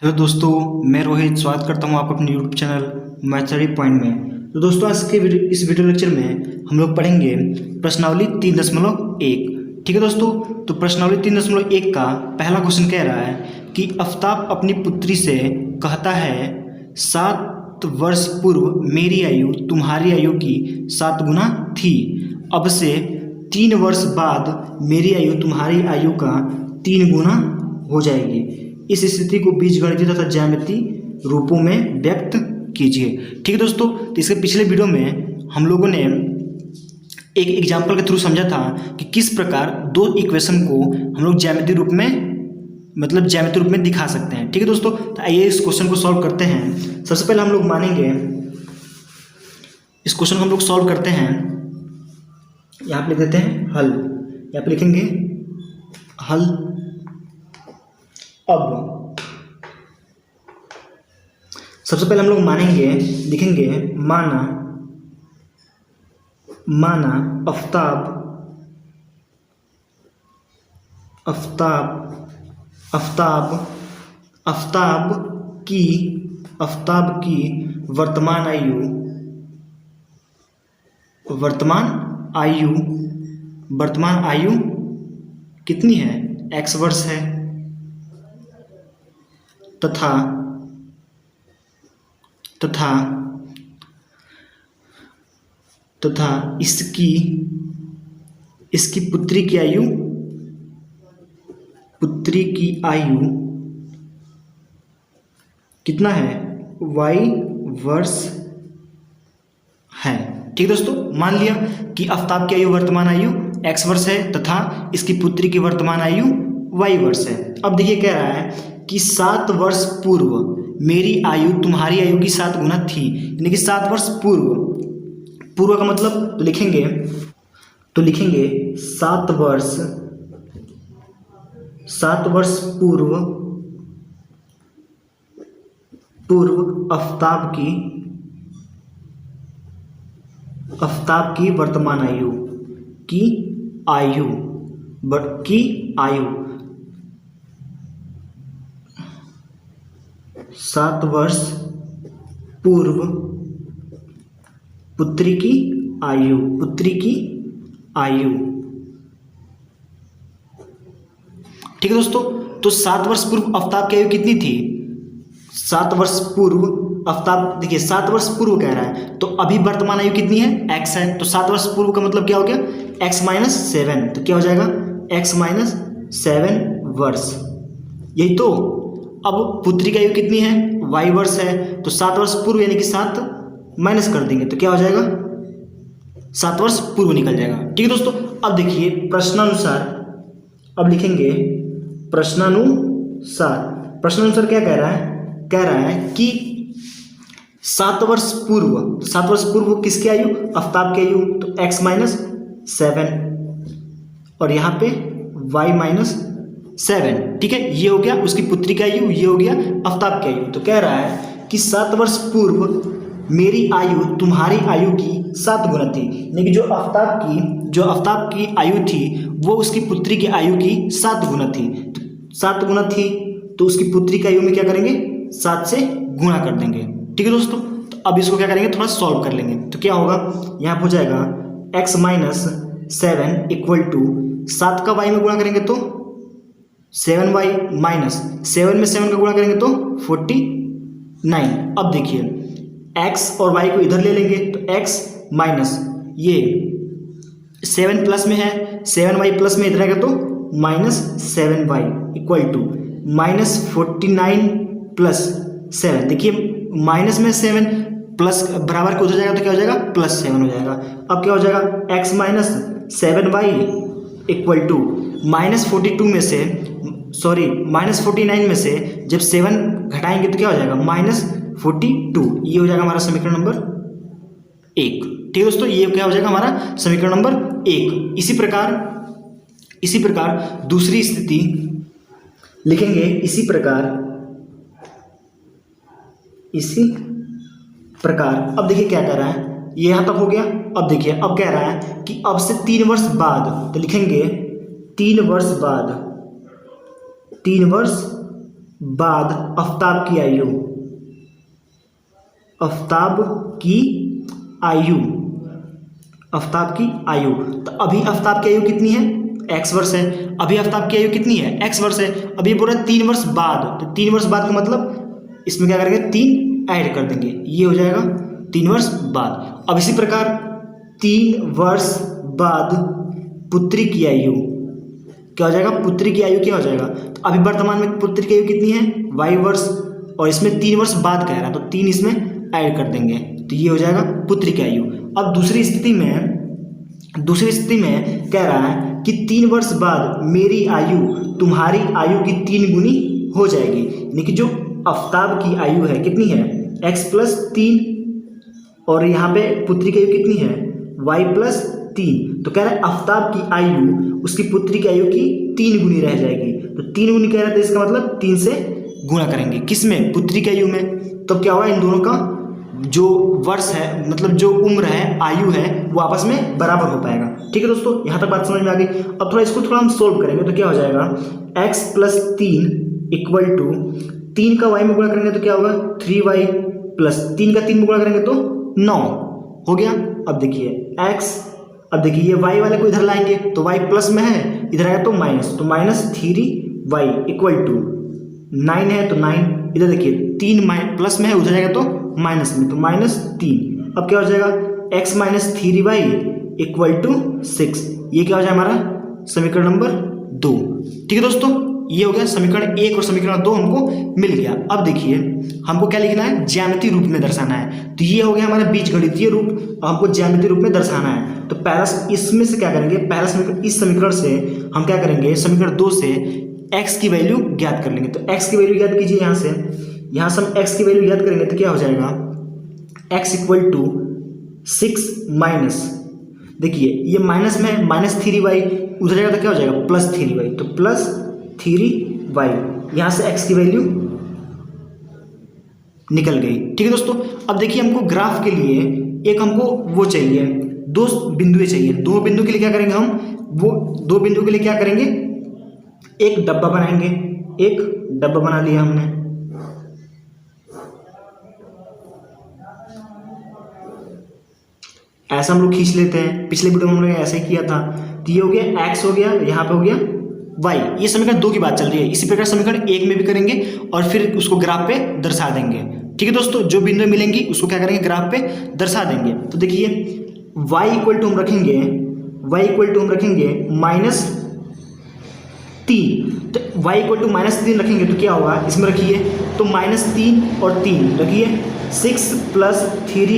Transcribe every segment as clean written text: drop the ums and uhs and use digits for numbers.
Hello दोस्तों, मैं रोहित स्वागत करता हूं आपका अपने YouTube channel math study point में। तो दोस्तों, आज के इस वीडियो लेक्चर में हम लोग पढ़ेंगे प्रश्नावली 3.1। ठीक है दोस्तों, तो प्रश्नावली 3.1 का पहला क्वेश्चन कह रहा है कि आफ्ताब अपनी पुत्री से कहता है 7 वर्ष पूर्व मेरी आयु तुम्हारी आयु की 7 गुना थी। अब से 3 वर्ष बाद मेरी आयु तुम्हारी आयु का 3 गुना हो जाएगी। इस स्थिति को बीजगणितीय तथा ज्यामितीय रूपों में व्यक्त कीजिए। ठीक है दोस्तों, तो इसके पिछले वीडियो में हम लोगों ने एक एग्जाम्पल के थ्रू समझा था कि किस प्रकार दो इक्वेशन को हम लोग ज्यामितीय रूप में दिखा सकते हैं। ठीक है दोस्तों, तो आइए इस क्वेश्चन को सॉल्व करते हैं। सबसे पहले हम लोग मानेंगे इस क्वेश्चन को हम लोग सॉल्व करते हैं। यहाँ पे लिख देते हैं हल, यहाँ पे लिखेंगे हल। अब सबसे पहले हम लोग मानेंगे, लिखेंगे माना आफ्ताब की वर्तमान आयु कितनी है? x वर्ष है तथा इसकी पुत्री की आयु कितना है? y वर्ष है। ठीक दोस्तों, मान लिया कि आफ्ताब की आयु वर्तमान आयु x वर्ष है तथा इसकी पुत्री की वर्तमान आयु y वर्ष है। अब देखिए कह रहा है कि 7 वर्ष पूर्व मेरी आयु तुम्हारी आयु की 7 गुना थी, यानी कि 7 वर्ष पूर्व का मतलब तो लिखेंगे 7 वर्ष पूर्व आफ्ताब की वर्तमान आयु की आयु 7 वर्ष पूर्व पुत्री की आयु। ठीक है दोस्तों, तो 7 वर्ष पूर्व आफ्ताब की आयु कितनी थी? 7 वर्ष पूर्व आफ्ताब, देखिए 7 वर्ष पूर्व कह रहा है तो अभी वर्तमान आयु कितनी है? x है। तो 7 वर्ष पूर्व का मतलब क्या हो गया? x - 7। तो क्या हो जाएगा? x - 7 वर्ष, यही तो। अब पुत्री की आयु कितनी है? y वर्ष है। तो 7 वर्ष पूर्व यानी कि 7 माइनस कर देंगे तो क्या हो जाएगा? 7 वर्ष पूर्व निकल जाएगा। ठीक है दोस्तों, अब देखिए प्रश्नानुसार, अब लिखेंगे प्रश्नानुसार क्या कह रहा है? कह रहा है कि 7 वर्ष पूर्व किसकी आयु? आफ्ताब की आयु। तो x - 7 और यहाँ पे y - 7। ठीक है, ये हो गया उसकी पुत्री की आयु, ये हो गया आफ्ताब की आयु। तो कह रहा है कि 7 वर्ष पूर्व मेरी आयु तुम्हारी आयु की 7 गुना थी, यानी कि जो आफ्ताब की आयु थी वो उसकी पुत्री की आयु की 7 गुना थी। तो 7 गुना थी तो उसकी पुत्री की आयु में क्या करेंगे? 7 से गुणा कर देंगे। ठीक है दोस्तों, तो अब इसको क्या करेंगे? थोड़ा सॉल्व कर लेंगे। तो क्या होगा? यहाँ पर हो जाएगा x - 7 इक्वल टू 7 का y में गुणा करेंगे तो 7y माइनस 7 में 7 का गुणा करेंगे तो 49। अब देखिए x और y को इधर ले लेंगे तो x माइनस ये 7 प्लस में है, 7y प्लस में इधर आएगा तो -7y इक्वल टू -49 प्लस 7। देखिए माइनस में 7 प्लस बराबर के उधर जाएगा तो क्या हो जाएगा? +7 हो जाएगा। अब क्या हो जाएगा? x - 7y इक्वल टू -49 में से जब 7 घटाएंगे तो क्या हो जाएगा? -42। ये हो जाएगा हमारा समीकरण नंबर 1। ठीक है दोस्तों, ये क्या हो जाएगा? हमारा समीकरण नंबर 1। इसी प्रकार दूसरी स्थिति लिखेंगे। इसी प्रकार अब देखिए क्या कह रहा है, ये यहाँ तक हो गया। अब देखिए अब कह रहा है कि अब से 3 वर्ष बाद, तो लिखेंगे 3 वर्ष बाद आफ्ताब की आयु, आफ्ताब की आयु, आफ्ताब की आयु। तो अभी आफ्ताब की आयु कितनी है, x वर्ष है। अभी आफ्ताब की आयु कितनी है, x वर्ष है। अभी बोल रहा है 3 वर्ष बाद, तो 3 वर्ष बाद का मतलब इसमें क्या करेंगे, 3 ऐड कर देंगे, ये हो जाएगा 3 वर्ष बाद। अब इसी प्रकार 3 वर्ष बाद पुत्री की आयु क्या हो जाएगा, पुत्री की आयु क्या हो जाएगा। तो अभी वर्तमान में पुत्री की आयु कितनी है, y वर्ष, और इसमें 3 वर्ष बाद कह रहा है, तो 3 इसमें ऐड कर देंगे, तो ये हो जाएगा पुत्री की आयु। अब दूसरी स्थिति में कह रहा है कि 3 वर्ष बाद मेरी आयु तुम्हारी आयु की 3 गुनी हो जाएगी, यानी कि जो आफ्ताब की आयु है कितनी है, x + 3, और यहाँ पे पुत्री की आयु कितनी है, y + 3। तो कह रहा है आफ्ताब की आयु उसकी पुत्री की आयु की 3 गुनी रह जाएगी। तो 3 गुनी कह रहा है, तो इसका मतलब 3 से गुणा करेंगे, किसमें, पुत्री की आयु में। तो क्या होगा, इन दोनों का जो वर्ष है, मतलब जो उम्र है, आयु है, वो आपस में बराबर हो पाएगा। ठीक है दोस्तों, यहाँ तक बात समझ में आ गई। अब थोड़ा इसको थोड़ा हम सोल्व करेंगे, तो क्या हो जाएगा, x + 3 = 3 का y में गुणा करेंगे तो क्या होगा, 3y + 3 का 3 में गुणा करेंगे तो 9 हो गया। अब देखिए x, अब देखिए ये y वाले को इधर लाएंगे तो y प्लस में है, इधर आएगा तो माइनस, तो -3y = 9 है तो 9, इधर देखिए 3 प्लस में है, उधर जाएगा तो माइनस में, तो -3। अब क्या हो जाएगा, x - 3y = 6। ये क्या हो जाएगा हमारा समीकरण नंबर 2। ठीक है दोस्तों, ये हो गया समीकरण 1 और समीकरण 2 हमको मिल गया। अब देखिए हमको क्या लिखना है, ज्यामितीय रूप में दर्शाना है। तो ये हो गया हमारा बीजगणितीय रूप, हमको ज्यामितीय रूप में दर्शाना है। तो पहला इसमें से क्या करेंगे, पहला समीकरण, इस समीकरण से हम क्या करेंगे, समीकरण 2 से x की वैल्यू ज्ञात कर लेंगे। तो x की वैल्यू ज्ञात कीजिए, यहाँ से हम x की वैल्यू ज्ञात करेंगे तो क्या हो जाएगा, x = 6 - देखिए ये माइनस में -3y, उधर जाएगा तो क्या हो जाएगा, +3y, तो +3y, यहाँ से x की वैल्यू निकल गई। ठीक है दोस्तों, अब देखिए हमको ग्राफ के लिए एक हमको वो चाहिए, 2 बिंदुएं चाहिए। 2 बिंदु के लिए क्या करेंगे हम, वो 2 बिंदु के लिए क्या करेंगे, एक डब्बा बनाएंगे। एक डब्बा बना लिया हमने, ऐसा हम लोग खींच लेते हैं, पिछले वीडियो में हमने ऐसे ही किया था। तो ये हो गया x हो गया, यहाँ पे हो गया y। ये समीकरण 2 की बात चल रही है। इसी प्रकार समीकरण 1 में भी करेंगे और फिर उसको ग्राफ पे दर्शा देंगे। ठीक है दोस्तों, जो बिंदु मिलेंगी उसको क्या करेंगे, ग्राफ पे दर्शा देंगे। तो देखिए y = हम रखेंगे, -3। तो y = -3 रखेंगे तो क्या होगा, इसमें रखिए तो -3 और 3 रखिए, 6 + 3 ×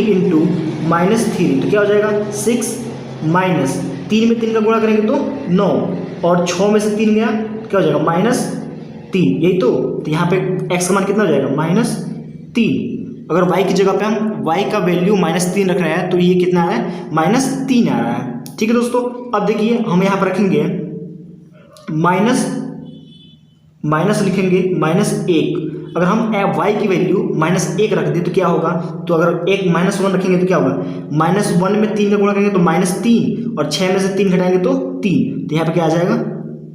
-3, तो क्या हो जाएगा, 6 - 3 में 3 का गुणा करेंगे तो 9, और 6 में से 3 गया क्या हो जाएगा, -3, यही तो यहाँ पे x का मान कितना हो जाएगा, -3। अगर y की जगह पे हम y का वैल्यू -3 रख रहे हैं तो ये कितना आ रहा है, -3 आ रहा है। ठीक है दोस्तों, अब देखिए हम यहाँ पर रखेंगे माइनस लिखेंगे -1। अगर हम y की वैल्यू -1 रख दें तो क्या होगा, तो अगर एक -1 रखेंगे तो क्या होगा, -1 में 3 का गुणा करेंगे तो -3, और 6 में से 3 घटाएंगे तो 3, तो यहाँ पे क्या आ जाएगा,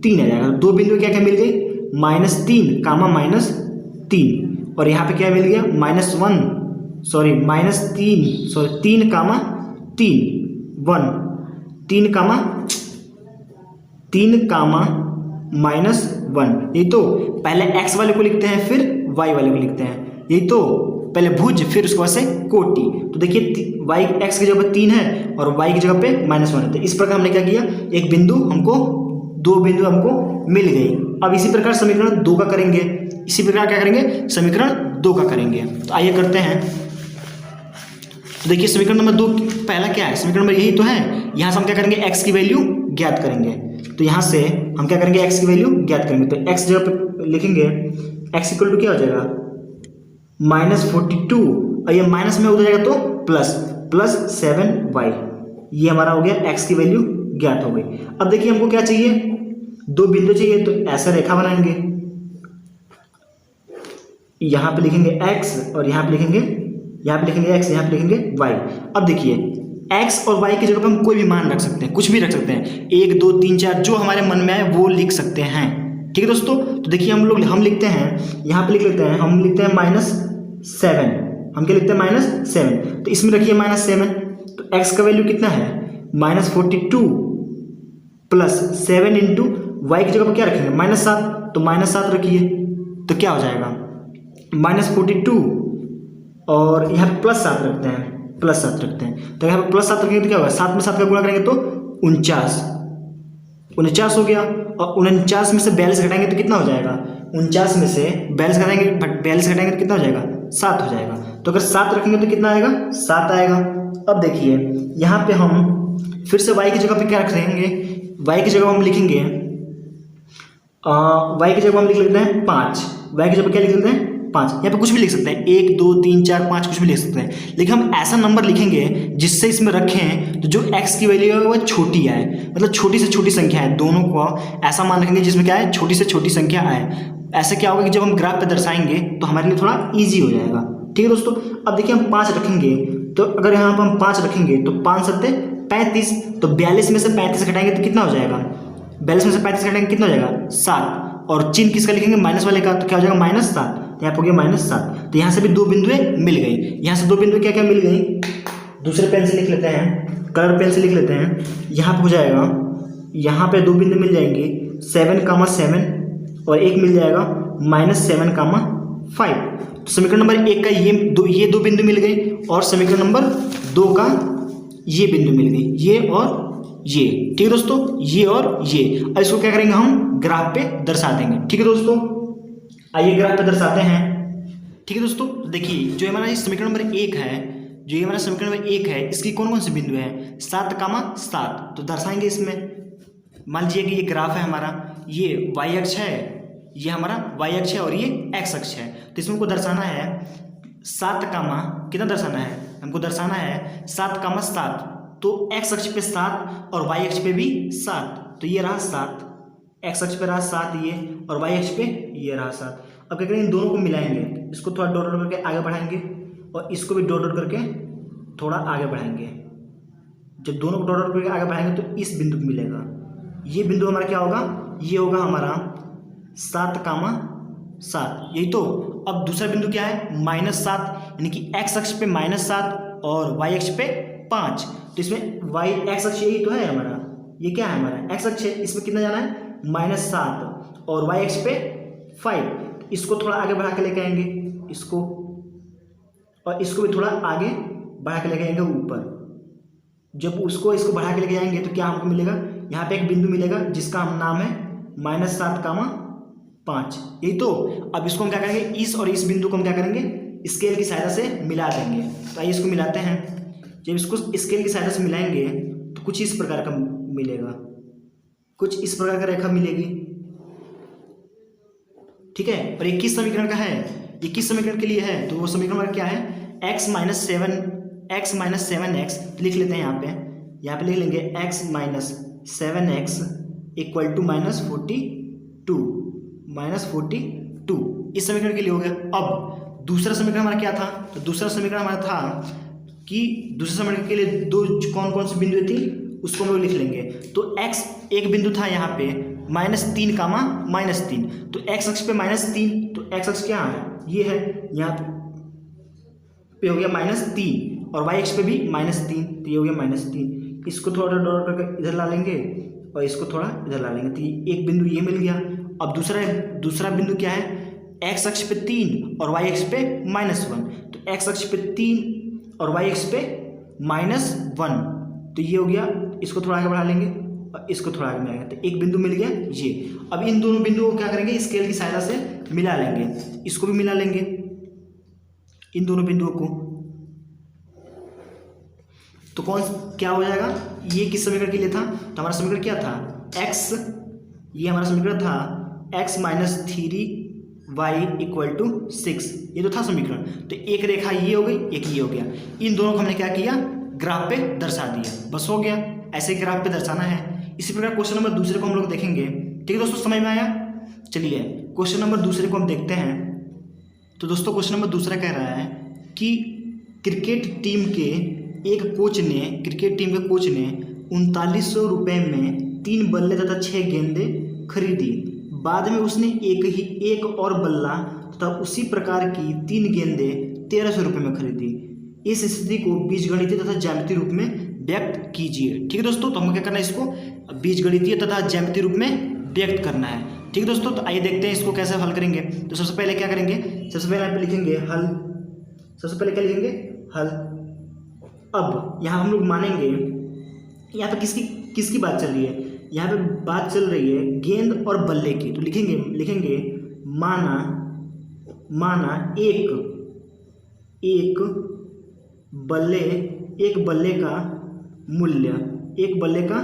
3 आ जाएगा। 2 बिंदु क्या क्या मिल गई, -3, -3, और यहाँ पे क्या मिल गया, -3, 1, यही तो। पहले x वाले को लिखते हैं फिर y वाले को लिखते हैं, यही तो। पहले भुज फिर उसके बाद से कोटि। तो देखिए y x की जगह पे 3 है और y की जगह पे -1 है। तो इस प्रकार हमने क्या किया, एक बिंदु हमको, 2 बिंदु हमको मिल गई। अब इसी प्रकार समीकरण 2 का करेंगे, इसी प्रकार क्या करेंगे, समीकरण 2 का करेंगे। तो आइए करते हैं। तो देखिए समीकरण नंबर 2 पहला क्या है, समीकरण नंबर यही तो है। यहाँ से हम क्या करेंगे, x की वैल्यू ज्ञात करेंगे। तो यहाँ से हम क्या करेंगे, x की वैल्यू ज्ञात करेंगे। तो x जगह पे लिखेंगे x = क्या हो जाएगा, -42, और ये माइनस में उधर जाएगा तो प्लस 7y। ये हमारा हो गया, x की वैल्यू ज्ञात हो गई। अब देखिए हमको क्या चाहिए, 2 बिंदु चाहिए। तो ऐसा रेखा बनाएंगे, यहाँ पे लिखेंगे x और यहाँ पे लिखेंगे x, यहाँ पे लिखेंगे y। अब देखिए x और y की जगह पे हम कोई भी मान रख सकते हैं, कुछ भी रख सकते हैं, 1 2 3 4, जो हमारे मन में आए वो लिख सकते हैं। ठीक है दोस्तों। तो देखिए हम लिखते हैं, यहाँ पे लिख लेते हैं, हम लिखते हैं -7। हम क्या लिखते हैं -7। तो इसमें रखिए -7, तो x का वैल्यू कितना है -42 प्लस 7 इंटू वाई की जगह पर क्या रखेंगे -7, तो -7 रखिए, तो क्या हो जाएगा -42 और यहाँ पे +7 रखते हैं, +7 रखते हैं। तो यहाँ पे +7 रखेंगे तो क्या होगा, 7 में 7 का गुणा करेंगे तो 49 हो गया। और 49 में से 42 घटाएंगे तो कितना हो जाएगा, 49 में से 42 घटाएंगे तो कितना हो जाएगा 7 हो जाएगा। तो अगर 7 रखेंगे तो कितना आएगा 7 आएगा। अब देखिए यहाँ पे हम फिर से y की जगह पे क्या रख देंगे, y की जगह हम लिखेंगे y की जगह हम लिख लेते हैं 5। y की जगह क्या लिख लेते हैं 5। यहाँ पे कुछ भी लिख सकते हैं, 1 2 3 4 5 कुछ भी लिख सकते हैं, लेकिन हम ऐसा नंबर लिखेंगे जिससे इसमें रखें तो जो x की वैल्यू है वो छोटी आए, मतलब छोटी से छोटी संख्या है। दोनों को ऐसा मान रखेंगे जिसमें क्या है छोटी से छोटी संख्या आए। ऐसे क्या होगा कि जब हम ग्राफ पे दर्शाएंगे तो हमारे लिए थोड़ा ईजी हो जाएगा। ठीक है दोस्तों। अब देखिए हम 5 रखेंगे, तो अगर यहाँ पर हम 5 रखेंगे तो 5 सत्ते 35, तो 42 में से 35 घटाएंगे तो कितना हो जाएगा, 42 में से 35 घटाएंगे कितना हो जाएगा 7। और चिन्ह किसका लिखेंगे माइनस वाले का, तो क्या हो जाएगा -7, यहाँ पर हो गया -7। तो यहाँ से भी 2 बिंदुएं मिल गई। यहाँ से 2 बिंदु क्या क्या मिल गई, दूसरे पेन से लिख लेते हैं, कलर पेन से लिख लेते हैं। यहाँ पर हो जाएगा, यहाँ पे 2 बिंदु मिल जाएंगे 7,7 और एक मिल जाएगा -7,5। तो समीकरण नंबर 1 का ये दो बिंदु मिल गए और समीकरण नंबर 2 का ये बिंदु मिल गई, ये और ये। ठीक है दोस्तों, ये और ये। अब इसको क्या करेंगे हम ग्राफ पे दर्शा देंगे। ठीक है दोस्तों, आइए ग्राफ पे दर्शाते हैं। ठीक है दोस्तों, देखिए जो हमारा ये समीकरण नंबर 1 है, जो ये हमारा समीकरण नंबर 1 है, इसकी कौन कौन से बिंदु है 7,7। तो दर्शाएंगे इसमें, मान लीजिए कि ये ग्राफ है हमारा, ये y अक्ष है, ये हमारा y अक्ष है और ये x अक्ष है। तो इसमें हमको दर्शाना है 7, कितना दर्शाना है, हमको दर्शाना है 7,7। तो x अक्ष पे 7 और y अक्ष पे भी 7, तो ये रहा 7, x अक्ष पे रहा 7 ये, और y अक्ष पे ये रहा 7। अब क्या करेंगे, इन दोनों को मिलाएंगे, इसको थोड़ा डॉट डॉट करके आगे बढ़ाएंगे और इसको भी डॉट डॉट करके थोड़ा आगे बढ़ाएंगे। जब दोनों को डॉट डॉट करके आगे बढ़ाएंगे तो इस बिंदु पर मिलेगा, ये बिंदु हमारा क्या होगा, ये होगा हमारा 7,7, यही तो। अब दूसरा बिंदु क्या है -7, यानी कि x अक्ष पे -7 और y अक्ष पे 5। तो इसमें y x अक्ष यही तो है हमारा, ये क्या है हमारा x अक्ष है, इसमें कितना जाना है -7 और y अक्ष पे 5। इसको थोड़ा आगे बढ़ा के लेके आएंगे, इसको और इसको भी थोड़ा आगे बढ़ा के लेके आएंगे ऊपर। जब इसको बढ़ा के लेके जाएंगे तो क्या हमको मिलेगा, यहाँ पे एक बिंदु मिलेगा जिसका हम नाम है -7,5, यही तो। अब इसको हम क्या करेंगे, इस और इस बिंदु को हम क्या करेंगे स्केल की सहायता से मिला देंगे। तो आइए इसको मिलाते हैं। जब इसको स्केल की सहायता से मिलाएंगे तो कुछ इस प्रकार का मिलेगा, कुछ इस प्रकार का रेखा मिलेगी। ठीक है, और ये किस समीकरण का है, ये किस समीकरण के लिए है, तो वो समीकरण हमारा क्या है x - 7x। लिख लेते हैं यहाँ पे लिख लेंगे x - 7x इक्वल टू -42 इस समीकरण के लिए हो गया। अब दूसरा समीकरण हमारा क्या था, तो दूसरा समीकरण हमारा था कि दूसरे समीकरण के लिए कौन कौन सी बिंदु थी उसको हम लोग लिख लेंगे। तो x एक बिंदु था यहाँ पे -3, तो x अक्ष पे -3, तो x अक्ष क्या है ये है, यहाँ पे हो गया -3 और y अक्ष पे भी -3, तो ये हो गया -3। इसको थोड़ा डॉट करके इधर ला लेंगे और इसको थोड़ा इधर ला लेंगे, तो एक बिंदु ये मिल गया। अब दूसरा बिंदु क्या है, x अक्ष पे 3 और y अक्ष पे -1, तो x अक्ष पे 3 और y अक्ष पे -1, तो ये हो गया। इसको थोड़ा आगे बढ़ा लेंगे और इसको थोड़ा आगे बढ़ाएंगे, तो एक बिंदु मिल गया ये। अब इन दोनों बिंदुओं को क्या करेंगे स्केल की सहायता से मिला लेंगे, इसको भी मिला लेंगे इन दोनों बिंदुओं को। तो क्या हो जाएगा, ये किस समीकरण के लिए था, तो हमारा समीकरण क्या था x, ये हमारा समीकरण था x - 3y = 6, ये तो था समीकरण। तो एक रेखा ये हो गई, एक ये हो गया, इन दोनों को हमने क्या किया ग्राफ पे दर्शा दिया, बस हो गया। ऐसे ग्राफ पे दर्शाना है। इसी प्रकार क्वेश्चन नंबर दूसरे को हम लोग देखेंगे। ठीक है दोस्तों, समझ में आया। चलिए क्वेश्चन नंबर दूसरे को हम देखते हैं। तो दोस्तों क्वेश्चन नंबर दूसरा कह रहा है कि क्रिकेट टीम के कोच ने 3900 रुपये में 3 बल्ले तथा 6 गेंदें खरीदी। बाद में उसने एक और बल्ला तथा उसी प्रकार की 3 गेंदें 1300 रुपये में खरीदी। इस स्थिति को बीजगणितीय तथा ज्यामितीय रूप में व्यक्त कीजिए। ठीक है दोस्तों, तो हमको क्या करना है, इसको बीजगणितीय तथा ज्यामितीय रूप में व्यक्त करना है। ठीक है दोस्तों, तो आइए देखते हैं इसको कैसे हल करेंगे। तो सबसे पहले क्या करेंगे, सबसे पहले यहाँ पे लिखेंगे हल। सबसे पहले क्या लिखेंगे, हल। अब यहाँ हम लोग मानेंगे, यहाँ पे किसकी बात चल रही है, यहाँ पे बात चल रही है गेंद और बल्ले की। तो लिखेंगे माना एक बल्ले का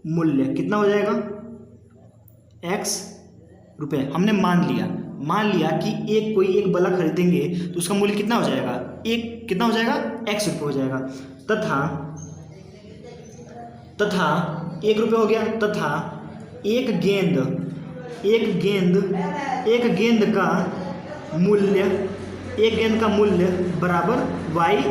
मूल्य कितना हो जाएगा, x रुपये। हमने मान लिया कि कोई एक बल्ला खरीदेंगे तो उसका मूल्य कितना हो जाएगा, कितना हो जाएगा, x रुपये हो जाएगा। तथा 1 रुपये हो गया। तथा एक गेंद का मूल्य बराबर y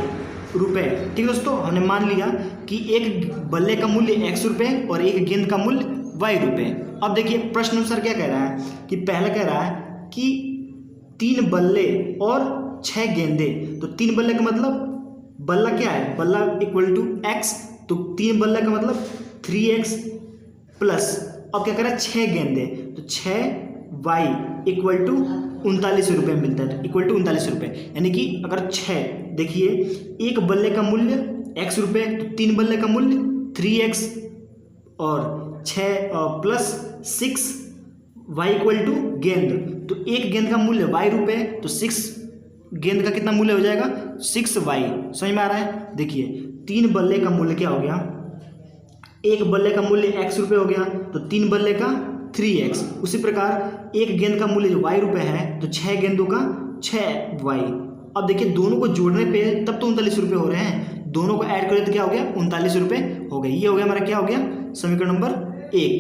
रुपये। ठीक है दोस्तों, हमने मान लिया कि एक बल्ले का मूल्य x रुपये और एक गेंद का मूल्य y रुपये। अब देखिए प्रश्न अनुसार क्या कह रहा है कि पहला कह रहा है कि 3 बल्ले और 6 गेंदे। तो 3 बल्ले का मतलब बल्ला क्या है, बल्ला इक्वल टू x, तो 3 बल्ले का मतलब 3x प्लस, अब क्या करें 6 गेंदे, तो 6y इक्वल टू 39 रुपये मिलता है। तो इक्वल टू 39 रुपये, यानी कि अगर 6, देखिए एक बल्ले का मूल्य x रुपये, तो 3 बल्ले का मूल्य 3x और 6 प्लस 6y इक्वल टू गेंद, तो एक गेंद का मूल्य y रुपये, तो 6 गेंद का कितना मूल्य हो जाएगा, 6y। समझ में आ रहा है। देखिए 3 बल्ले का मूल्य क्या हो गया, एक बल्ले का मूल्य x रुपये हो गया, तो 3 बल्ले का 3x। उसी प्रकार एक गेंद का मूल्य जो y रुपये है, तो 6 गेंदों का 6y। अब देखिए दोनों को जोड़ने पे तब तो 39 रुपये हो रहे हैं, दोनों को ऐड करें तो क्या हो गया, 39 रुपये हो गए। ये हो गया हमारा, क्या हो गया, समीकरण नंबर 1।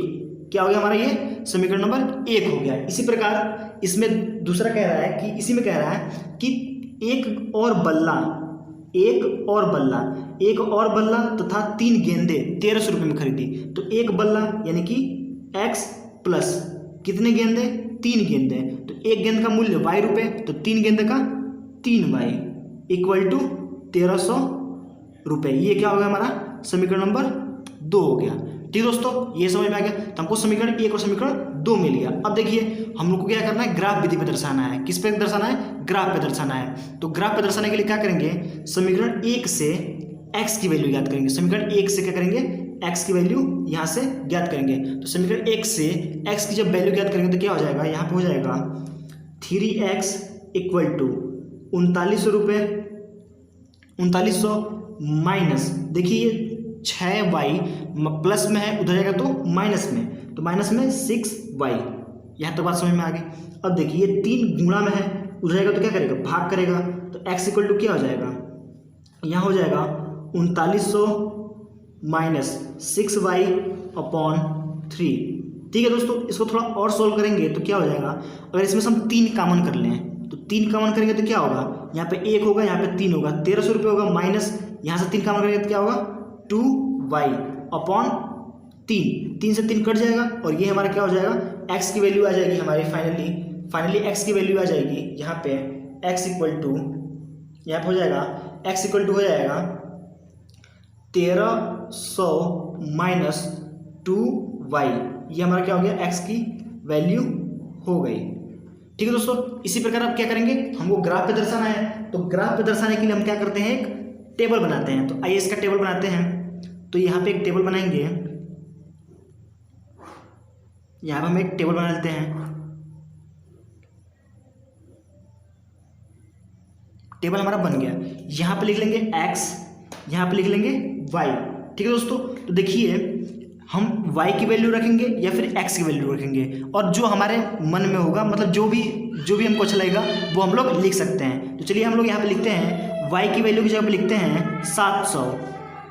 क्या हो गया हमारा, ये समीकरण नंबर 1 हो गया। इसी प्रकार इसमें दूसरा कह रहा है कि इसी में कह रहा है कि एक और बल्ला तथा 3 गेंदे 1300 रुपये में खरीदी। तो एक बल्ला यानी कि x प्लस कितने गेंदे, 3 गेंदे, तो एक गेंद का मूल्य y रुपये, तो 3 गेंदे का 3y इक्वल टू 1300 रुपये। ये क्या हो गया हमारा, समीकरण नंबर 2 हो गया। ठीक है दोस्तों, ये समझ में आ गया। तो हमको समीकरण 1 और समीकरण 2 मिल गया। अब देखिए हम लोग को क्या करना है, ग्राफ विधि पे दर्शाना है। किस पे दर्शाना है, ग्राफ पे दर्शाना है। तो ग्राफ पे दर्शाने के लिए क्या करेंगे, समीकरण 1 से x की वैल्यू ज्ञात करेंगे। समीकरण 1 से क्या करेंगे, x की वैल्यू यहाँ से ज्ञात करेंगे। तो समीकरण 1 से x की जब वैल्यू ज्ञात करेंगे तो क्या हो जाएगा, यहाँ पे हो जाएगा 3x इक्वल टू 3900 रुपये, 3900 माइनस, देखिए 6y प्लस में है, उधर जाएगा तो माइनस में, तो माइनस में 6y। यहाँ तक बात समझ में आ गई। अब देखिए 3 गुणा में है, उधर जाएगा तो क्या करेगा, भाग करेगा, तो x इक्वल टू क्या हो जाएगा, यहाँ हो जाएगा 3900 माइनस 6y अपॉन 3। ठीक है दोस्तों, इसको थोड़ा और सोल्व करेंगे तो क्या हो जाएगा, अगर इसमें से हम 3 कॉमन कर लें तो 3 कॉमन करेंगे तो क्या होगा, यहाँ पे 1 होगा, यहाँ पे 3 होगा, 1300 रुपये होगा, माइनस यहाँ से 3 कॉमन करेंगे तो क्या होगा, 2y अपॉन 3 से 3 कट जाएगा, और ये हमारा क्या हो जाएगा, x की वैल्यू आ जाएगी हमारी फाइनली x की वैल्यू आ जाएगी यहाँ पे x इक्वल टू, यहाँ पे हो जाएगा x इक्वल टू हो जाएगा 1300 माइनस 2y। ये हमारा क्या हो गया, x की वैल्यू हो गई। ठीक है दोस्तों, इसी प्रकार आप क्या करेंगे, हमको ग्राफ पे दर्शाना है। तो ग्राफ पे दर्शाने के लिए हम क्या करते हैं, एक टेबल बनाते हैं। तो आइए इसका टेबल बनाते हैं। तो यहाँ पे एक टेबल बनाएंगे, यहाँ पे हम एक टेबल बना लेते हैं। टेबल हमारा बन गया। यहाँ पे लिख लेंगे x, यहाँ पे लिख लेंगे y। ठीक है दोस्तों, तो देखिए हम y की वैल्यू रखेंगे या फिर x की वैल्यू रखेंगे, और जो हमारे मन में होगा, मतलब जो भी हमको अच्छा लगेगा वो हम लोग लिख सकते हैं। तो चलिए हम लोग यहाँ पे लिखते हैं y की वैल्यू की जगह पे लिखते हैं 700।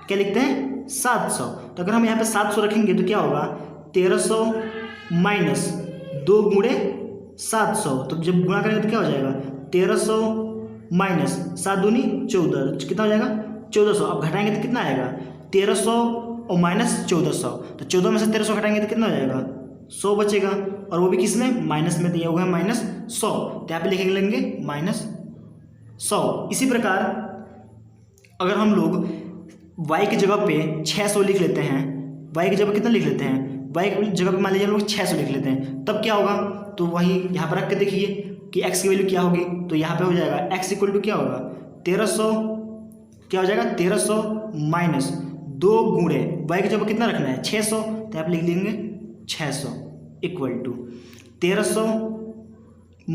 क्या लिखते हैं, 700। तो अगर हम यहाँ पे 700 रखेंगे तो क्या होगा, 1300 माइनस 2 गुणे 700, तो जब गुणा करेंगे तो क्या हो जाएगा, 1300 माइनस 7 दूनी 14, कितना हो जाएगा, 1400। अब घटाएंगे तो कितना आएगा, 1300 और माइनस 1400, तो 14 में से 1300 घटाएंगे तो कितना हो जाएगा, 100 बचेगा, और वो भी किस में, माइनस में दिया हुआ है -100, तो यहाँ पे लिखेंगे लेंगे -100। इसी प्रकार अगर हम लोग y की जगह पे 600 लिख लेते हैं, y की जगह कितना लिख लेते हैं, y की जगह पे मान लीजिए हम लोग 600 लिख लेते हैं, तब क्या होगा, तो वही यहाँ पर रख के देखिए कि x की वैल्यू क्या होगी, तो यहाँ पे हो जाएगा x इक्वल टू क्या होगा 1300, क्या हो जाएगा 1300 माइनस 2 गुणे y की जगह कितना रखना है 600, तो आप लिख लेंगे 600 इक्वल टू 1300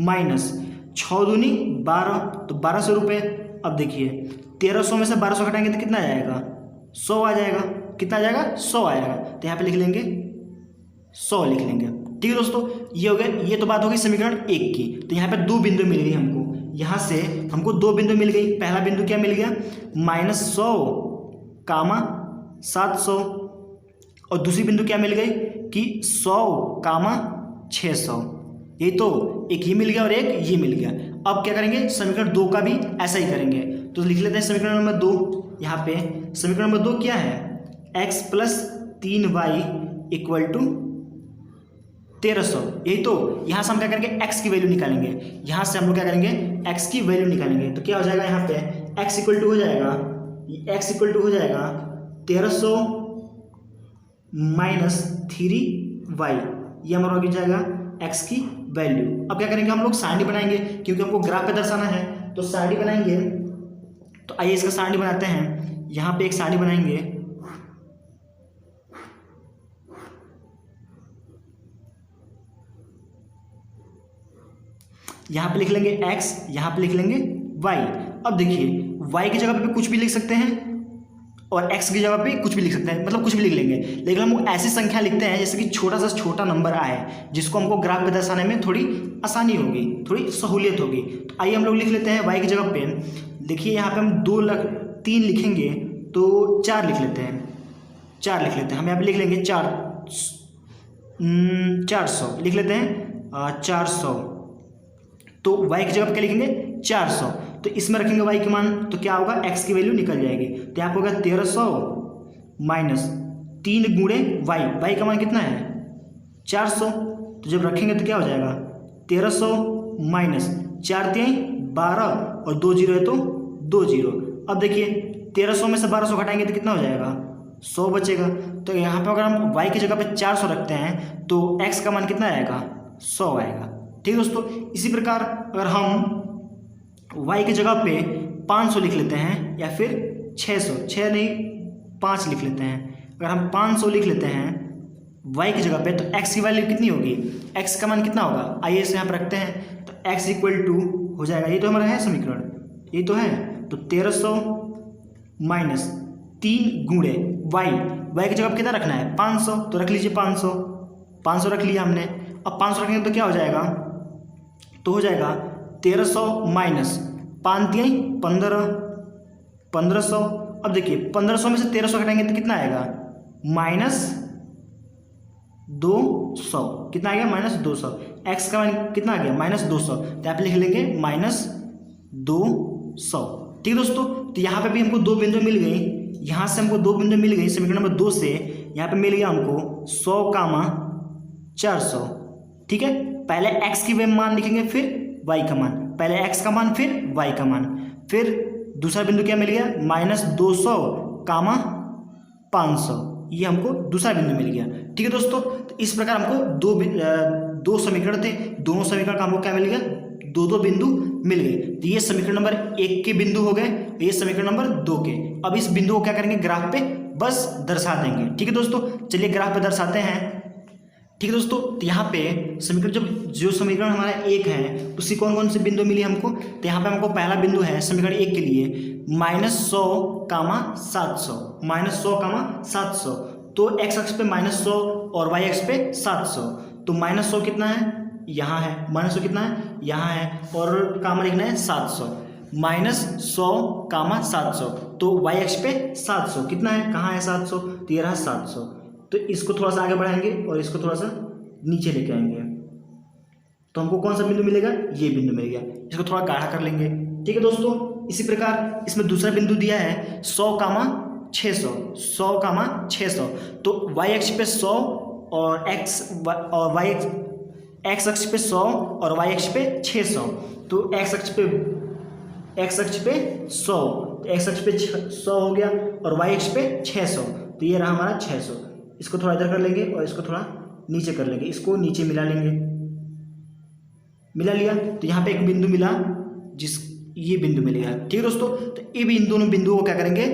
माइनस 6 दूनी 12, तो 1200 रुपये। अब देखिए 1300 में से 1200 घटाएंगे तो कितना आ जाएगा 100 आ जाएगा, कितना आ जाएगा 100 आएगा, तो यहाँ पे लिख लेंगे 100 लिख लेंगे। ठीक है दोस्तों, ये हो गया, ये तो बात हो गई समीकरण 1 की। तो यहाँ पे 2 बिंदु मिल गई हमको, यहाँ से हमको 2 बिंदु मिल गई। पहला बिंदु क्या मिल गया -100 कामा 700, और दूसरी बिंदु क्या मिल गई कि 100 कामा 600। यही तो, एक ये मिल गया और एक ये मिल गया। अब क्या करेंगे, समीकरण 2 का भी ऐसा ही करेंगे, तो लिख लेते हैं समीकरण नंबर 2। यहाँ पे समीकरण नंबर 2 क्या है, x + 3y = 1300। यही तो, यहाँ से हम क्या करेंगे x की वैल्यू निकालेंगे, यहाँ से हम लोग क्या करेंगे x की वैल्यू निकालेंगे। तो क्या हो जाएगा यहाँ पे x इक्वल टू हो जाएगा 1300 माइनस 3y, ये हमारा हो जाएगा x की वैल्यू। अब क्या करेंगे हम लोग सारणी बनाएंगे, क्योंकि हमको ग्राफ पे दर्शाना है, तो सारणी बनाएंगे। तो आइए इसका सारणी बनाते हैं। यहाँ पे एक सारणी बनाएंगे, यहाँ पे लिख लेंगे x, यहाँ पे लिख लेंगे y। अब देखिए y की जगह पे कुछ भी लिख सकते हैं और x की जगह पे कुछ भी लिख सकते हैं, मतलब कुछ भी लिख लेंगे, लेकिन हम ऐसी संख्या लिखते हैं जैसे कि छोटा से छोटा नंबर आए, जिसको हमको ग्राफ पे दर्शाने में थोड़ी आसानी होगी, थोड़ी सहूलियत होगी। तो आइए हम लोग लिख लेते हैं y की जगह पे। देखिए यहाँ पे हम 3 लिखेंगे तो 4 लिख लेते हैं, 4 लिख लेते हैं। हम यहाँ पे लिख लेंगे 400 लिख लेते हैं 400। तो y की जगह पे क्या लिखेंगे 400, तो इसमें रखेंगे y के मान, तो क्या होगा x की वैल्यू निकल जाएगी। तो यहाँ पे होगा 1300 माइनस 3 गुणे y का मान कितना है 400, तो जब रखेंगे तो क्या हो जाएगा 1300 माइनस 4 3 12 और 2 जीरो है तो 2 जीरो। अब देखिए 1300 में से 1200 घटाएंगे तो कितना हो जाएगा 100 बचेगा। तो यहाँ पे अगर हम y की जगह पे 400 रखते हैं तो x का मान कितना आएगा 100 आएगा। ठीक है दोस्तों, इसी प्रकार अगर हम y की जगह पे 500 लिख लेते हैं या फिर 600, 6 नहीं 5 लिख लेते हैं, अगर हम 500 लिख लेते हैं y की जगह पे तो x की वैल्यू कितनी होगी, x का मान कितना होगा, आइए इसे यहाँ पर रखते हैं। तो x इक्वल टू हो जाएगा, ये तो हमारा है समीकरण, ये तो है, तो 1300 माइनस 3 गुणे y की जगह पे कितना रखना है 500, तो रख लीजिए 500 रख लिया हमने। अब 500 रखेंगे तो क्या हो जाएगा, तो हो जाएगा 1300 माइनस 5 3 15 1500। अब देखिए 1500 में से 1300 घटाएंगे तो कितना आएगा -200, कितना आ गया -200। x का मान कितना आ गया -200, तो यहाँ पे लिख लेंगे -200। ठीक है दोस्तों, तो यहाँ पे भी हमको 2 बिंदु मिल गई, यहाँ से हमको 2 बिंदु मिल गई समीकरण नंबर 2 से। यहाँ पे मिल गया हमको 100 कामा 400। ठीक है, पहले x की मान लिखेंगे फिर y का मान, पहले x का मान फिर y का मान, फिर दूसरा बिंदु क्या मिल गया -200 कामा 500, ये हमको दूसरा बिंदु मिल गया। ठीक है दोस्तों, तो इस प्रकार हमको दो समीकरण थे, दोनों समीकरण का हमको क्या मिल गया 2 बिंदु मिल गए। तो ये समीकरण नंबर 1 के बिंदु हो गए, ये समीकरण नंबर 2 के। अब इस बिंदु को क्या करेंगे ग्राफ पे बस दर्शा देंगे। ठीक है दोस्तों, चलिए ग्राफ पे दर्शाते हैं। ठीक है दोस्तों, तो यहाँ पे समीकरण जो समीकरण हमारा 1 है उसकी कौन कौन से बिंदु मिली हमको, तो यहाँ पे हमको पहला बिंदु है समीकरण 1 के लिए -100 कामा 700, -100 कामा 700। तो x अक्ष पे -100 और y अक्ष पे 700, तो -100 कितना है यहाँ है, -100 कितना है यहाँ है, और कामा लिखना है 700, -100 कामा 700। तो y अक्ष पे 700 कितना है, कहाँ है 700, तो ये रहा 700। तो इसको थोड़ा सा आगे बढ़ाएंगे और इसको थोड़ा सा नीचे लेके आएंगे, तो हमको कौन सा बिंदु मिलेगा, ये बिंदु मिल गया। इसको थोड़ा गाढ़ा कर लेंगे। ठीक है दोस्तों, इसी प्रकार इसमें दूसरा बिंदु दिया है 100 कामा 600, 100 कामा 600। तो y अक्ष पे 100 और वाई एक्स अक्ष पे 100 और वाई अक्ष पे 600। तो एक्स अक्ष पे 100, तो एक्स अक्ष पे 100 हो गया और वाई अक्ष पे 600। तो ये रहा हमारा 600। इसको थोड़ा इधर कर लेंगे और इसको थोड़ा नीचे कर लेंगे, इसको नीचे मिला लेंगे, मिला लिया। तो यहाँ पे एक बिंदु मिला, ये बिंदु मिल गया। ठीक है दोस्तों, तो ये दोनों बिंदुओं को क्या करेंगे,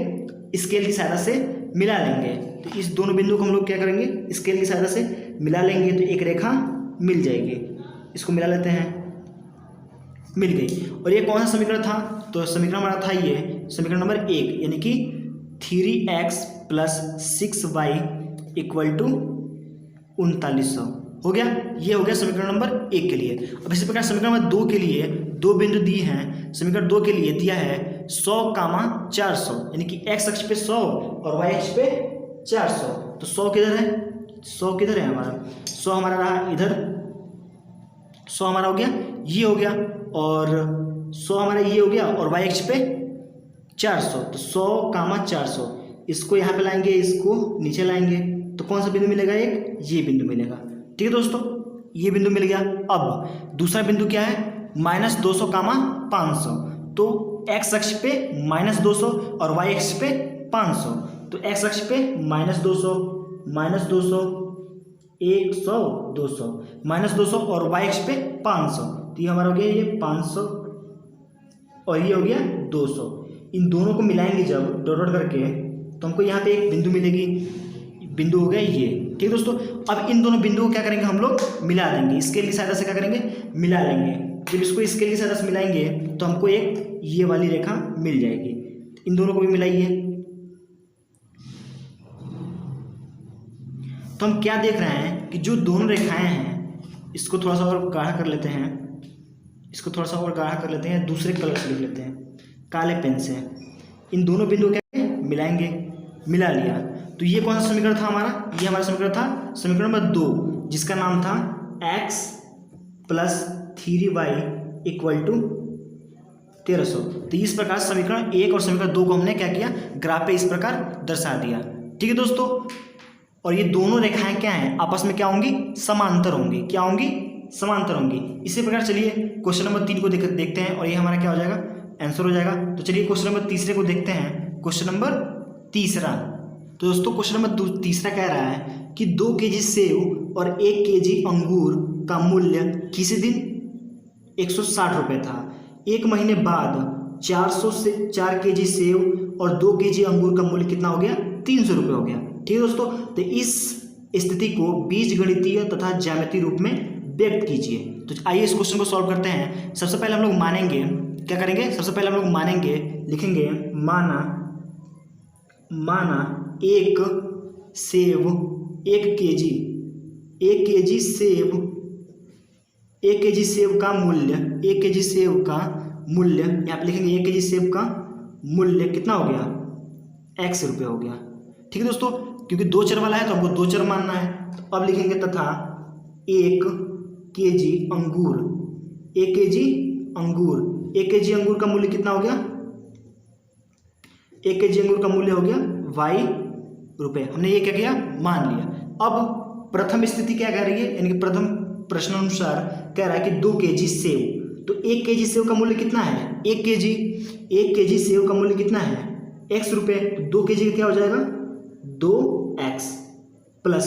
स्केल की सहायता से मिला लेंगे। तो इस दोनों बिंदुओं को हम लोग क्या करेंगे, स्केल की सहायता से मिला लेंगे, तो एक रेखा मिल जाएगी। इसको मिला लेते हैं, मिल गई। और ये कौन सा समीकरण था, तो समीकरण हमारा था ये समीकरण नंबर 1, यानी कि 3x + 6y = 3900 हो गया। ये हो गया समीकरण नंबर 1 के लिए। अब इसी प्रकार समीकरण नंबर 2 के लिए दो बिंदु दिए हैं। समीकरण 2 के लिए दिया है 100, 400, यानी कि x अक्ष पे 100 और y अक्ष पे 400। तो 100 किधर है, 100 किधर है हमारा, 100 हमारा रहा इधर, 100 हमारा हो गया, ये हो गया, और 100 हमारा ये हो गया, और y अक्ष पे 400। तो 100, 400, इसको यहाँ पे लाएंगे, इसको नीचे लाएंगे, तो कौन सा बिंदु मिलेगा, एक ये बिंदु मिलेगा। ठीक है दोस्तों, ये बिंदु मिल गया। अब दूसरा बिंदु क्या है, -200, 500। तो x अक्ष पे -200 और y अक्ष पे 500। तो x अक्ष पे -200, 100, 200, -200 और y अक्ष पे 500। तो ये हमारा हो गया, ये 500 और ये हो गया 200। इन दोनों को मिलाएंगे जब डॉट डॉट करके, तो हमको यहाँ पे एक बिंदु मिलेगी, बिंदु हो गया ये। ठीक है दोस्तों, अब इन दोनों बिंदुओं को क्या करेंगे, हम लोग मिला देंगे, स्केल की सहायता से क्या करेंगे, मिला लेंगे। जब इसको स्केल की सहायता से मिलाएंगे तो हमको एक ये वाली रेखा मिल जाएगी। इन दोनों को भी मिलाइए। तो हम क्या देख रहे हैं कि जो दोनों रेखाएं हैं, इसको थोड़ा सा और गाढ़ा कर लेते हैं, इसको थोड़ा सा और गाढ़ा कर लेते हैं, दूसरे कलर से लिख लेते हैं, काले पेन से। इन दोनों बिंदुओं क्या मिलाएंगे, मिला लिया। तो ये कौन सा समीकरण था हमारा, ये हमारा समीकरण था समीकरण नंबर 2, जिसका नाम था x + 3y = 1300। तो इस प्रकार समीकरण 1 और समीकरण 2 को हमने क्या किया, ग्राफ पे इस प्रकार दर्शा दिया। ठीक है दोस्तों, और ये दोनों रेखाएं क्या हैं, आपस में क्या होंगी, समांतर होंगी। क्या होंगी, समांतर होंगी। इसी प्रकार चलिए क्वेश्चन नंबर 3 को देखते हैं, और ये हमारा क्या हो जाएगा, आंसर हो जाएगा। तो चलिए क्वेश्चन नंबर 3 को देखते हैं। क्वेश्चन नंबर 3, तो दोस्तों क्वेश्चन नंबर 3 कह रहा है कि 2 kg सेव और 1 kg अंगूर का मूल्य किसी दिन 160 रुपये था। एक महीने बाद 4 kg सेव और 2 kg अंगूर का मूल्य कितना हो गया, 300 रुपये हो गया। ठीक है दोस्तों, तो इस स्थिति को बीजगणितीय तथा ज्यामितीय रूप में व्यक्त कीजिए। तो आइए इस क्वेश्चन को सॉल्व करते हैं। सबसे पहले हम लोग मानेंगे, क्या करेंगे, सबसे पहले हम लोग मानेंगे, लिखेंगे माना 1 सेव 1 kg, 1 kg सेव का मूल्य, 1 kg सेव का मूल्य यहाँ पे लिखेंगे, 1 kg सेव का मूल्य कितना हो गया, x रुपये हो गया। ठीक है दोस्तों, क्योंकि 2 चर वाला है तो हमको 2 चर मानना है। तो अब लिखेंगे तथा 1 kg अंगूर, 1 kg अंगूर का मूल्य कितना हो गया, 1 kg अंगूर का मूल्य हो गया y रुपये। हमने ये क्या किया, मान लिया। अब प्रथम स्थिति क्या कह रही है, यानी कि प्रथम प्रश्न अनुसार कह रहा है कि 2 kg सेव, तो 1 kg सेव का मूल्य कितना है, 1 kg सेव का मूल्य कितना है, x रुपये। तो 2 kg क्या हो जाएगा, 2x प्लस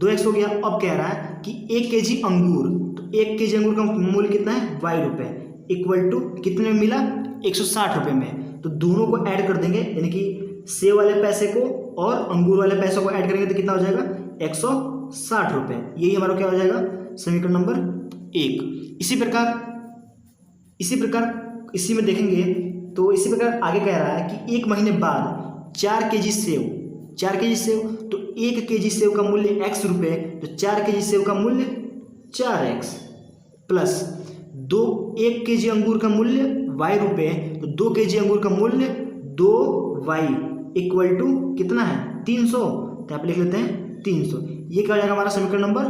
2x हो गया। अब कह रहा है कि 1 kg अंगूर, तो 1 kg अंगूर का मूल्य कितना है, y रुपये, इक्वल टू कितने में मिला, 160 रुपये में। तो दोनों को ऐड कर देंगे, यानी कि सेव वाले पैसे को और अंगूर वाले पैसों को ऐड करेंगे तो कितना हो जाएगा, 160 रुपये। यही हमारा क्या हो जाएगा, समीकरण नंबर 1। इसी प्रकार इसी में देखेंगे तो इसी प्रकार आगे कह रहा है कि 1 महीने बाद 4 kg सेव, तो 1 kg सेव का मूल्य x रुपये, तो 4 kg सेव का मूल्य 4x प्लस 1 kg अंगूर का मूल्य y रुपये, तो 2 kg अंगूर का मूल्य 2y इक्वल टू कितना है, 300। तो यहाँ पे लिख लेते हैं 300। ये क्या हो जाएगा, हमारा समीकरण नंबर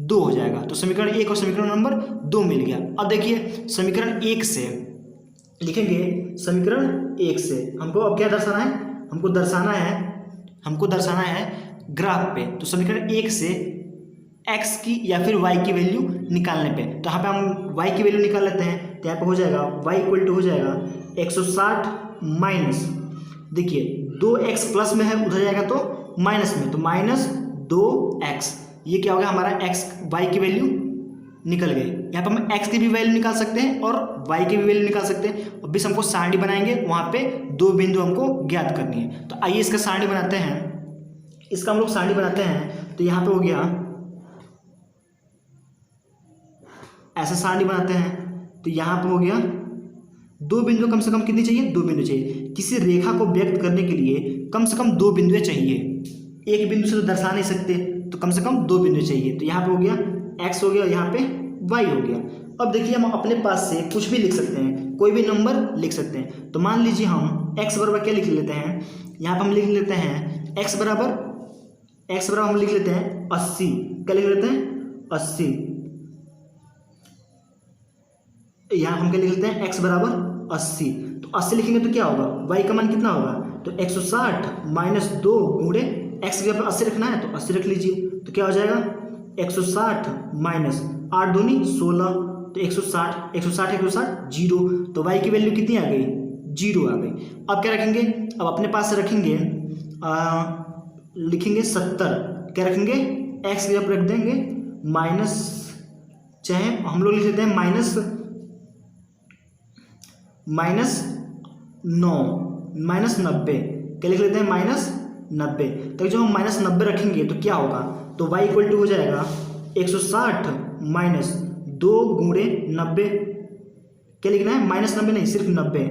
2 हो जाएगा। तो समीकरण 1 और समीकरण नंबर 2 मिल गया। अब देखिए समीकरण 1 से लिखेंगे, समीकरण 1 से हमको अब क्या दर्शाना है, हमको दर्शाना है ग्राफ पे, तो समीकरण 1 से x की या फिर y की वैल्यू निकालने पे, तो यहाँ पे हम y की वैल्यू निकाल लेते हैं। तो यहाँ पे हो जाएगा y इक्वल टू हो जाएगा 160 माइनस, देखिए 2x प्लस में है, उधर जाएगा तो माइनस में, तो माइनस 2x, ये क्या हो गया हमारा x y की वैल्यू निकल गई। यहाँ पर हम x की भी वैल्यू निकाल सकते हैं और y की भी वैल्यू निकाल सकते हैं। अब भी हमको सारणी बनाएंगे, वहाँ पे 2 बिंदु हमको ज्ञात करनी है। तो आइए इसका सारणी बनाते हैं, इसका हम लोग सारणी बनाते हैं। तो यहाँ पे हो गया, ऐसा सारणी बनाते हैं। तो यहाँ पे हो गया 2 बिंदु कम से कम कितनी चाहिए, 2 बिंदु चाहिए। किसी रेखा को व्यक्त करने के लिए कम से कम 2 बिंदुएं चाहिए, एक बिंदु से तो दर्शा नहीं सकते, तो कम से कम 2 बिंदु चाहिए। तो यहाँ पे हो गया x हो गया और यहाँ पे y हो गया। अब देखिए हम अपने पास से कुछ भी लिख सकते हैं, कोई भी नंबर लिख सकते हैं। तो मान लीजिए हम x बराबर क्या लिख लेते हैं, यहाँ पर हम लिख लेते हैं x बराबर हम लिख लेते हैं 80। क्या लिख लेते हैं 80। यहाँ हम क्या लिख लेते हैं x बराबर 80। तो 80 लिखेंगे तो क्या होगा, y का मान कितना होगा, तो 160 माइनस 2 गुणे x की जगह 80 रखना है तो 80 रख लीजिए। तो क्या हो जाएगा 160 माइनस 8 दूनी 16, तो 160 जीरो, तो y की वैल्यू कितनी आ गई, 0 आ गई। अब क्या रखेंगे, अब अपने पास से रखेंगे लिखेंगे 70, क्या रखेंगे x की जगह रख देंगे माइनस, चाहे हम लोग लिख लेते हैं माइनस 90, क्या लिख लेते हैं -90। तो जब हम -90 रखेंगे तो क्या होगा, तो y इक्वल टू हो जाएगा 160 माइनस 2 गुणे 90, क्या लिखना है -90 नहीं, सिर्फ 90,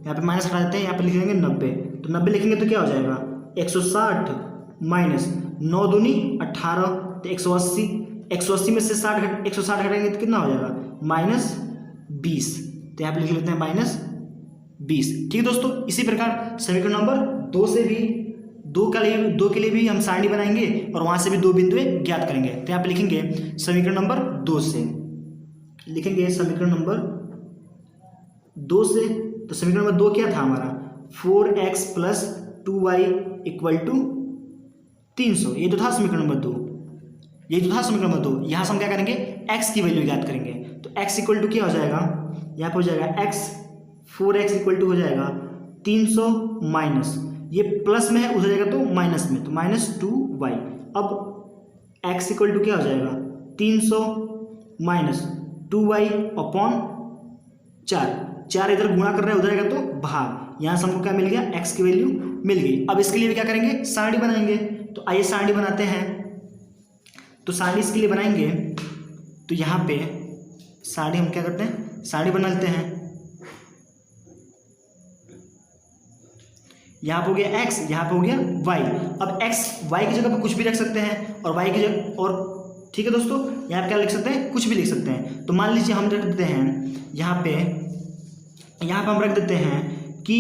यहाँ पे माइनस हटा देते हैं, यहाँ पे लिख लेंगे 90। तो 90 लिखेंगे तो क्या हो जाएगा 160 माइनस 9 दूनी 18, तो 180 में से 160 हटाएंगे तो कितना हो जाएगा -20, तो यहाँ पे लिख लेते हैं -20। ठीक है दोस्तों, इसी प्रकार समीकरण नंबर 2 से भी 2 के लिए भी हम सारणी बनाएंगे और वहाँ से भी 2 बिंदुएं ज्ञात करेंगे। तो यहाँ पे लिखेंगे समीकरण नंबर 2 से, लिखेंगे समीकरण नंबर 2 से। तो समीकरण नंबर 2 क्या था हमारा, 4x plus 2y equal to 300, ये तो था समीकरण नंबर 2, यहाँ से हम क्या करेंगे x की वैल्यू ज्ञात करेंगे। तो x इक्वल टू क्या हो जाएगा, यहाँ पे हो जाएगा x 4x इक्वल टू हो जाएगा 300 माइनस, ये प्लस में है उधर जाएगा तो माइनस में, तो -2y। अब x इक्वल टू क्या हो जाएगा 300 माइनस 2y अपॉन 4 इधर गुणा कर रहे हैं उधर जाएगा तो भाग, यहाँ से हमको क्या मिल गया x की वैल्यू मिल गई। अब इसके लिए भी क्या करेंगे सारणी बनाएंगे। तो आइए सारणी बनाते हैं। तो सारणी इसके लिए बनाएंगे, तो यहाँ पे सारणी हम क्या करते हैं, सारणी बना लेते हैं। यहाँ पे हो गया x, यहाँ पे हो गया y। अब x y की जगह पे कुछ भी रख सकते हैं और y की जगह, और ठीक है दोस्तों यहाँ पे क्या लिख सकते हैं, कुछ भी लिख सकते हैं। तो मान लीजिए हम रख देते हैं यहाँ पे हम रख देते हैं कि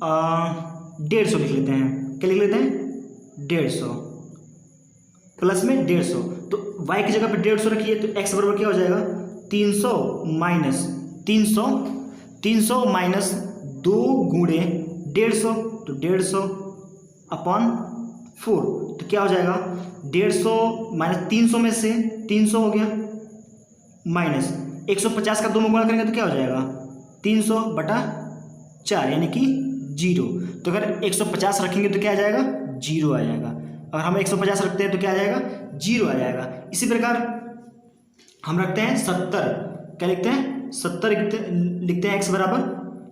150 लिख लेते हैं, क्या लिख लेते हैं 150 प्लस में 150, तो y की जगह पे 150 रखिए तो x बराबर क्या हो जाएगा 300 माइनस 2 गुणे 150, तो 150 अपॉन 4, तो क्या हो जाएगा 150 माइनस 300 में से 300 हो गया, माइनस 150 का 2 में गुणा करेंगे तो क्या हो जाएगा 300/4 यानी कि 0। तो अगर 150 रखेंगे तो क्या आ जाएगा 0 आ जाएगा, अगर हम 150 रखते हैं तो क्या आ जाएगा 0 आ जाएगा। इसी प्रकार हम रखते हैं 70, क्या लिखते हैं 70 लिखते हैं x बराबर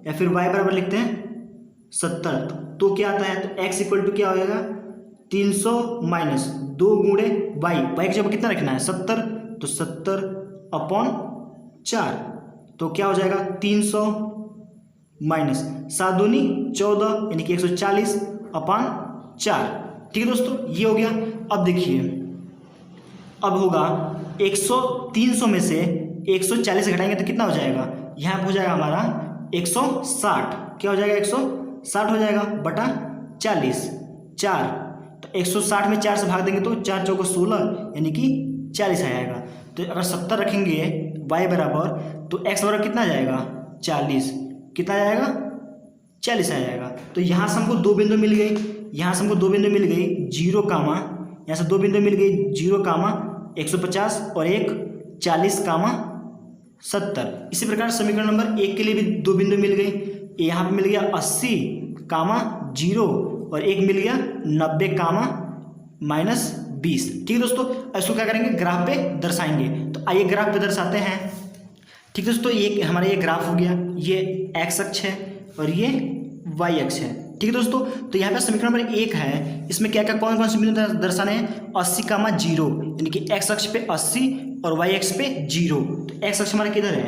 या फिर y बराबर लिखते हैं 70, तो क्या आता है, तो x इक्वल टू क्या हो जाएगा 300 माइनस 2 गुणे y की जगह कितना रखना है 70, तो 70 अपॉन 4, तो क्या हो जाएगा 300 माइनस 7 दूनी 14 यानी कि 140 अपॉन 4। ठीक है दोस्तों, ये हो गया। अब देखिए अब होगा 300 में से 140 घटाएंगे तो कितना हो जाएगा, यहाँ पे हो जाएगा हमारा 160, क्या हो जाएगा 160 हो जाएगा बटा 40 4, तो 160 में 4 से भाग देंगे तो 4 चौको 16 यानी कि 40 आ जाएगा। तो अगर 70 रखेंगे y बराबर तो x बराबर कितना आ जाएगा 40, कितना आ जाएगा 40 आ जाएगा। तो यहाँ से हमको 2 बिंदु मिल गई, 0, यहाँ से 2 बिंदु मिल गई 0, 150 और एक 40, 70। इसी प्रकार समीकरण नंबर 1 के लिए भी 2 बिंदु मिल गई, यहाँ पे मिल गया 80, 0 और एक मिल गया 90, -20। ठीक है दोस्तों, इसको क्या करेंगे ग्राफ पे दर्शाएंगे। तो आइए ग्राफ पे दर्शाते हैं। ठीक है दोस्तों, ये हमारा ये ग्राफ हो गया, ये एक्स अक्ष है और ये वाई अक्ष है। ठीक है दोस्तों, तो यहाँ पे समीकरण नंबर 1 है, इसमें क्या क्या कौन कौन से बिंदु दर्शाने हैं, 80, 0 यानी कि एक्स अक्ष पे 80 और वाई अक्ष पे 0। तो एक्स अक्ष हमारा किधर है,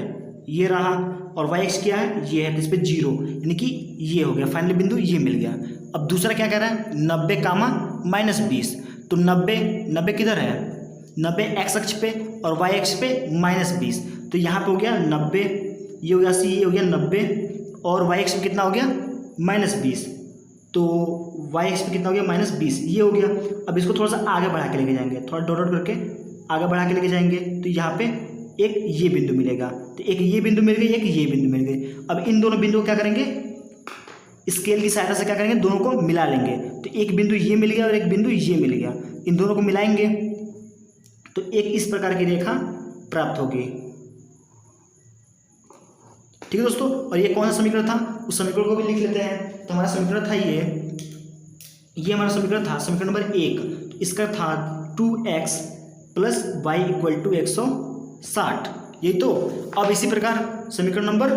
ये रहा, और वाई अक्ष क्या है, ये है, इस पे 0 यानी कि ये हो गया फाइनल बिंदु, ये मिल गया। अब दूसरा क्या कह रहा है, 90, -20। तो 90 किधर है, 90 एक्स अक्ष पे और वाई अक्ष पे -20। तो यहाँ पे हो गया 90, ये हो गया 80, ये हो गया 90 और वाई अक्ष पे कितना हो गया -20। तो वाई अक्ष पे कितना हो गया -20, ये हो गया। अब इसको थोड़ा सा आगे बढ़ा के लेके जाएंगे, थोड़ा डॉट करके आगे बढ़ा के लेके जाएंगे, तो यहाँ पे एक ये बिंदु मिलेगा, तो एक ये बिंदु मिल गई, एक ये बिंदु मिल गई। अब इन दोनों बिंदु को क्या करेंगे, स्केल की सहायता से क्या करेंगे, दोनों को मिला लेंगे। तो एक बिंदु ये मिल गया और एक बिंदु ये मिल गया, इन दोनों को मिलाएंगे तो एक इस प्रकार की रेखा प्राप्त होगी। ठीक है दोस्तों, और ये कौन सा समीकरण था, उस समीकरण को भी लिख लेते हैं। तो हमारा समीकरण था ये हमारा समीकरण था समीकरण नंबर 1। तो इसका था 2x + y = 160, यही तो। अब इसी प्रकार समीकरण नंबर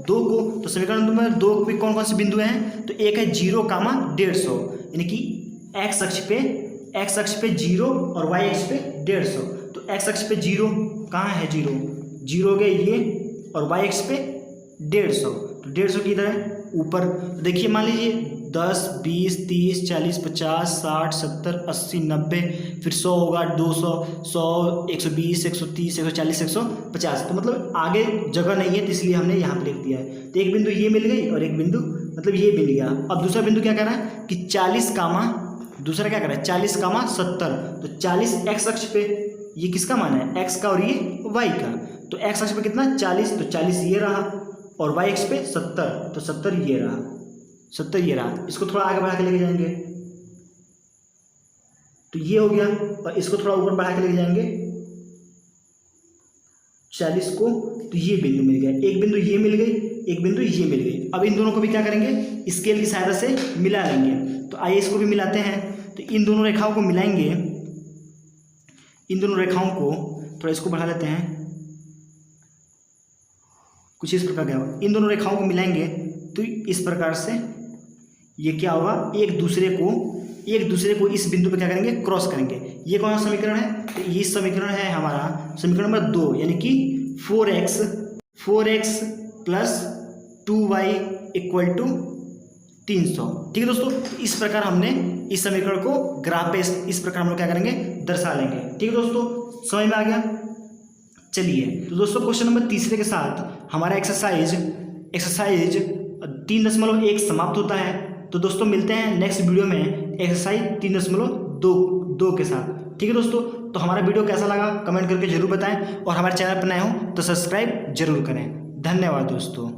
2 को, तो समीकरण नंबर 2 पे कौन कौन से बिंदु हैं, तो एक है 0, 150 यानी कि x अक्ष पे 0 और y अक्ष पे 150। तो x अक्ष पे 0 कहाँ है, 0 हो गया ये, और y अक्ष पे 150। तो 150 किधर है, ऊपर। देखिए मान लीजिए 10, 20, 30, 40, 50, 60, 70, 80, 90, फिर 100 होगा, 200, 100, 120, 130, 140, 150। तो मतलब आगे जगह नहीं है, तो इसलिए हमने यहाँ पे लिख दिया है। तो एक बिंदु ये मिल गई और एक बिंदु मतलब ये मिल गया। अब दूसरा बिंदु क्या कह रहा है कि 40, दूसरा क्या कर रहा है 40, 70। तो 40 एक्स अक्ष पे, ये किसका मान है, एक्स का, और ये वाई का। तो एक्स अक्ष पे कितना 40, तो 40 ये रहा, और वाई अक्ष पे 70, तो 70 ये रहा, 70 ये रहा। इसको थोड़ा आगे बढ़ा के लेके जाएंगे तो ये हो गया, और इसको थोड़ा ऊपर बढ़ा के लेके जाएंगे 40 को, तो ये बिंदु मिल गया, एक बिंदु ये मिल गई, एक बिंदु ये मिल गई। अब इन दोनों को भी क्या करेंगे, स्केल की सहायता से मिला लेंगे। तो आइए इसको भी मिलाते हैं। तो इन दोनों रेखाओं को मिलाएंगे, इन दोनों रेखाओं को थोड़ा इसको बढ़ा लेते हैं, कुछ इस प्रकार क्या होगा, इन दोनों रेखाओं को मिलाएंगे तो इस प्रकार से ये क्या होगा, एक दूसरे को इस बिंदु पे क्या करेंगे, क्रॉस करेंगे। ये कौन सा समीकरण है, तो ये समीकरण है हमारा समीकरण नंबर 2, यानी कि 4x + 2y = 300। ठीक है दोस्तों, इस प्रकार हमने इस समीकरण को ग्राफ पे इस प्रकार हम लोग क्या करेंगे, दर्शा लेंगे। ठीक है दोस्तों, समझ में आ गया। चलिए तो दोस्तों क्वेश्चन नंबर 3 के साथ हमारा एक्सरसाइज 3.1 समाप्त होता है। तो दोस्तों मिलते हैं नेक्स्ट वीडियो में एक्सरसाइज 3.2 के साथ। ठीक है दोस्तों, तो हमारा वीडियो कैसा लगा कमेंट करके जरूर बताएं, और हमारे चैनल पर नए हो तो सब्सक्राइब जरूर करें। धन्यवाद दोस्तों।